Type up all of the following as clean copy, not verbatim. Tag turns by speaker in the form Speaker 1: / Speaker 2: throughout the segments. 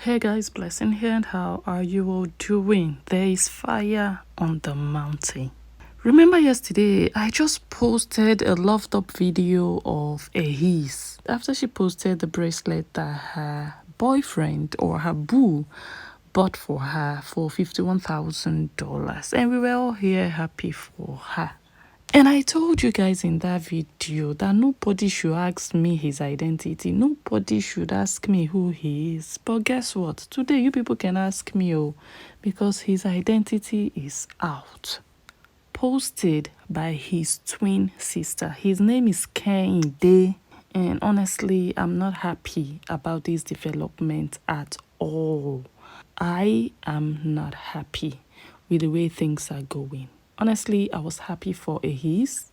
Speaker 1: Hey guys, Blessing here, and how are you all doing? There is fire on the mountain. Remember yesterday, I just posted a loved up video of Ehiz after she posted the bracelet that her boyfriend or her boo bought for her for $51,000, and we were all here happy for her. And I told you guys in that video that nobody should ask me his identity. Nobody should ask me who he is. But guess what? Today you people can ask me, because his identity is out. Posted by his twin sister. His name is Kehinde. And honestly, I'm not happy about this development at all. I am not happy with the way things are going. Honestly, I was happy for Ehiz,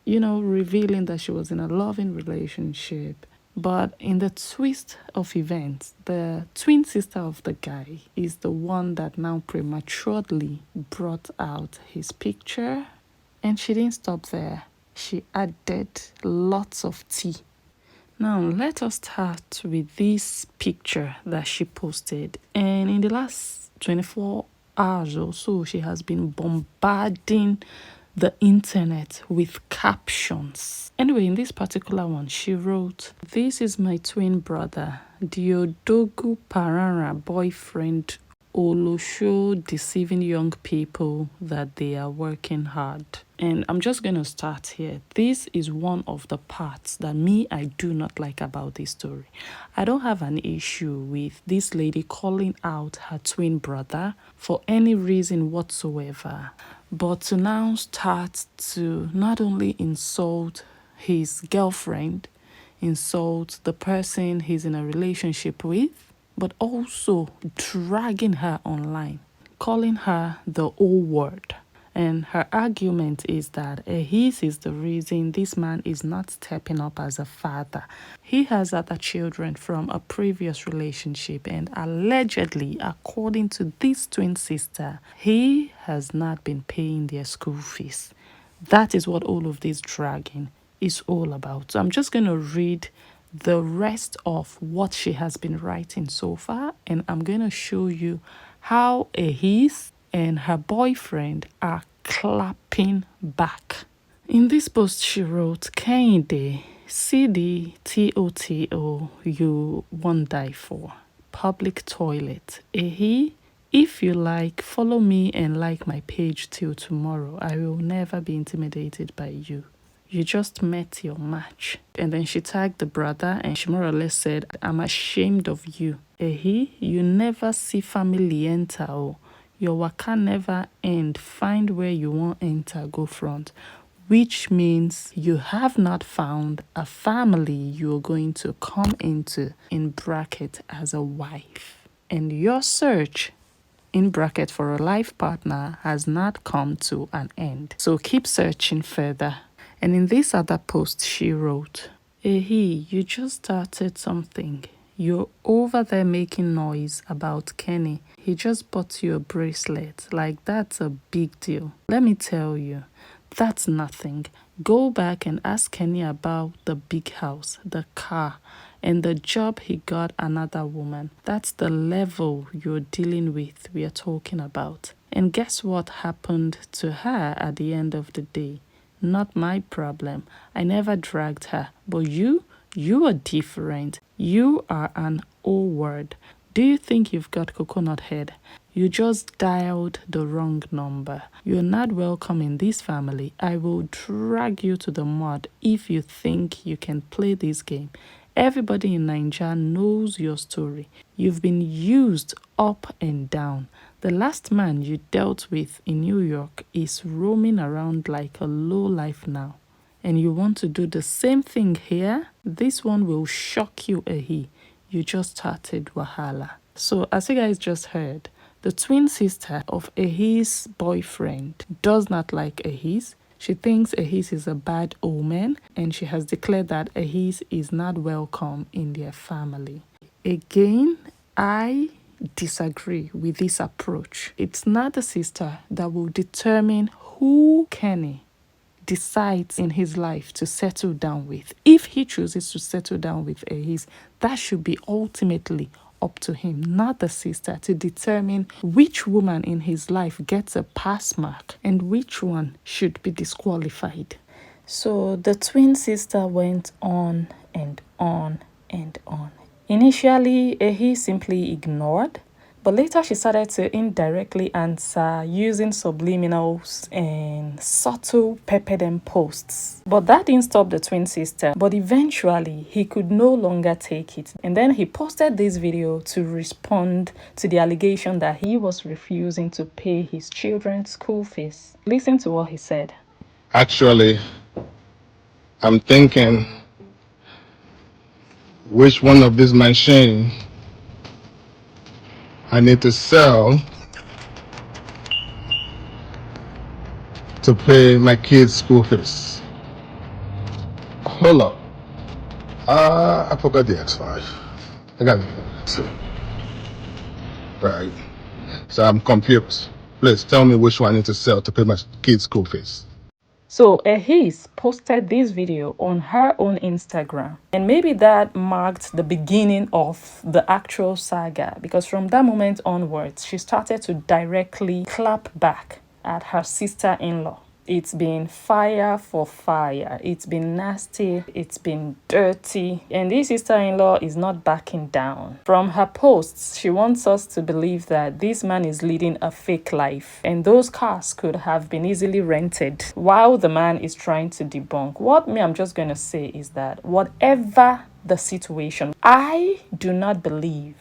Speaker 1: revealing that she was in a loving relationship. But in the twist of events, the twin sister of the guy is the one that now prematurely brought out his picture. And she didn't stop there. She added lots of tea. Now, let us start with this picture that she posted. And in the last 24 hours or so, she has been bombarding the internet with captions. Anyway, in this particular one, she wrote, "This is my twin brother, Diodogu Parara boyfriend Olosho deceiving young people that they are working hard." And I'm just going to start here. This is one of the parts that I do not like about this story. I don't have an issue with this lady calling out her twin brother for any reason whatsoever. But to now start to not online insult his girlfriend, insult the person he's in a relationship with, but also dragging her online, calling her the O word. And her argument is that Ehiz is the reason this man is not stepping up as a father. He has other children from a previous relationship, and allegedly, according to this twin sister, he has not been paying their school fees. That is what all of this dragging is all about. So I'm just going to read the rest of what she has been writing so far, and I'm going to show you how Ehiz and her boyfriend are clapping back. In this post, she wrote, "Kehinde, see the TOTO you won't die for. Public toilet. If you like, follow me and like my page till tomorrow. I will never be intimidated by you. You just met your match." And then she tagged the brother and she more or less said, "I'm ashamed of you. You never see family enter. Your waka never end. Find where you want enter, go front." Which means you have not found a family you're going to come into, in bracket, as a wife. And your search, in bracket, for a life partner has not come to an end. So keep searching further. And in this other post, she wrote, you just started something. You're over there making noise about Kenny. He just bought you a bracelet. Like, that's a big deal. Let me tell you, that's nothing. Go back and ask Kenny about the big house, the car, and the job he got another woman. That's the level you're dealing with, we are talking about. And guess what happened to her at the end of the day? Not my problem. I never dragged her. But you are different. You are an O word. Do you think you've got coconut head? You just dialed the wrong number. You're not welcome in this family. I will drag you to the mud if you think you can play this game. Everybody in Nigeria knows your story. You've been used up and down. The last man you dealt with in New York is roaming around like a lowlife now. And you want to do the same thing here? This one will shock you, You just started wahala. So as you guys just heard, the twin sister of Ehiz's boyfriend does not like Ehiz. She thinks Ehiz is a bad omen, and she has declared that Ehiz is not welcome in their family. Again, I disagree with this approach. It's not the sister that will determine who Kenny decides in his life to settle down with. If he chooses to settle down with Ehiz, that should be ultimately up to him, not the sister, to determine which woman in his life gets a pass mark and which one should be disqualified. So the twin sister went on and on and on. Initially, Ehi simply ignored, but later she started to indirectly answer using subliminals and subtle pepper them posts. But that didn't stop the twin sister. But eventually, he could no longer take it. And then he posted this video to respond to the allegation that he was refusing to pay his children's school fees. Listen to what he said.
Speaker 2: Actually, I'm thinking which one of these machines I need to sell to pay my kids' school fees. Hold up. I forgot the X5. I got it. Right. So I'm confused. Please tell me which one I need to sell to pay my kids' school fees.
Speaker 1: So Ehiz posted this video on her own Instagram, and maybe that marked the beginning of the actual saga, because from that moment onwards she started to directly clap back at her sister-in-law. It's been fire for fire. It's been nasty. It's been dirty. And this sister-in-law is not backing down. From her posts, she wants us to believe that this man is leading a fake life. And those cars could have been easily rented while the man is trying to debunk. What I'm just going to say is that whatever the situation, I do not believe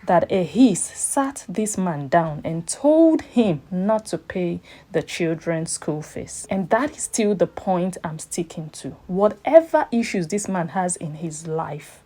Speaker 1: that Ehiz sat this man down and told him not to pay the children's school fees. And that is still the point I'm sticking to. Whatever issues this man has in his life,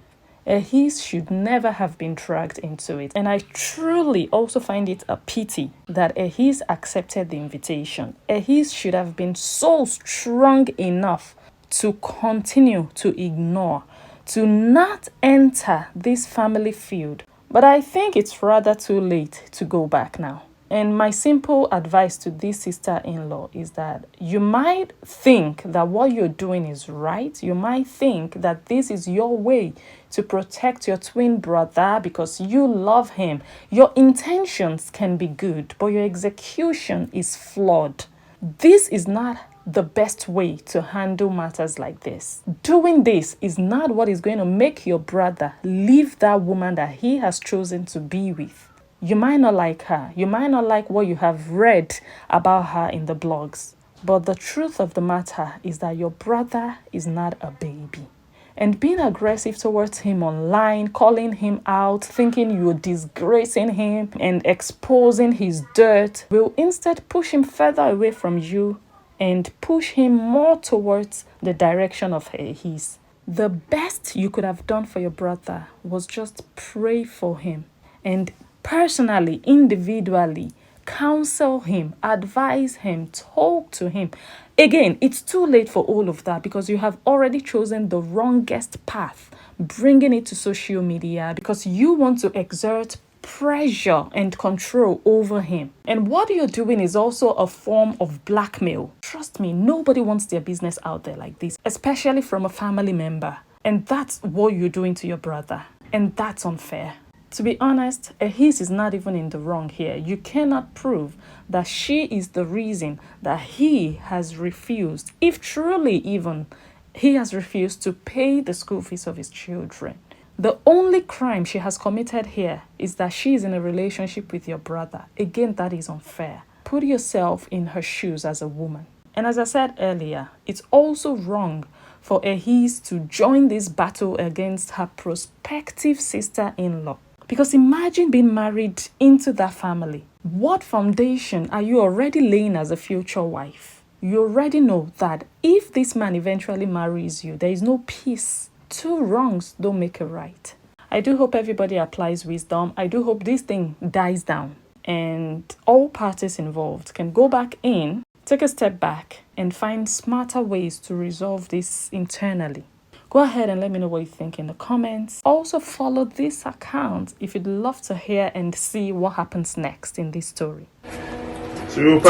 Speaker 1: Ehiz should never have been dragged into it. And I truly also find it a pity that Ehiz accepted the invitation. Ehiz should have been so strong enough to continue to ignore, to not enter this family feud. But I think it's rather too late to go back now. And my simple advice to this sister-in-law is that you might think that what you're doing is right. You might think that this is your way to protect your twin brother because you love him. Your intentions can be good, but your execution is flawed. This is not the best way to handle matters like this. Doing this is not what is going to make your brother leave that woman that he has chosen to be with. You might not like her. You might not like what you have read about her in the blogs. But the truth of the matter is that your brother is not a baby. And being aggressive towards him online, calling him out, thinking you're disgracing him and exposing his dirt will instead push him further away from you and push him more towards the direction of his. The best you could have done for your brother was just pray for him and personally, individually, counsel him, advise him, talk to him. Again, it's too late for all of that because you have already chosen the wrongest path, bringing it to social media because you want to exert pressure and control over him. And what you're doing is also a form of blackmail. Trust me, nobody wants their business out there like this, especially from a family member. And that's what you're doing to your brother. And that's unfair. To be honest, Ehiz is not even in the wrong here. You cannot prove that she is the reason that he has refused, if truly even he has refused to pay the school fees of his children. The only crime she has committed here is that she is in a relationship with your brother. Again, that is unfair. Put yourself in her shoes as a woman. And as I said earlier, it's also wrong for Ehiz to join this battle against her prospective sister-in-law. Because imagine being married into that family. What foundation are you already laying as a future wife? You already know that if this man eventually marries you, there is no peace. Two wrongs don't make a right. I do hope everybody applies wisdom. I do hope this thing dies down and all parties involved can go back in, take a step back and find smarter ways to resolve this internally. Go ahead and let me know what you think in the comments. Also follow this account if you'd love to hear and see what happens next in this story.
Speaker 2: Super.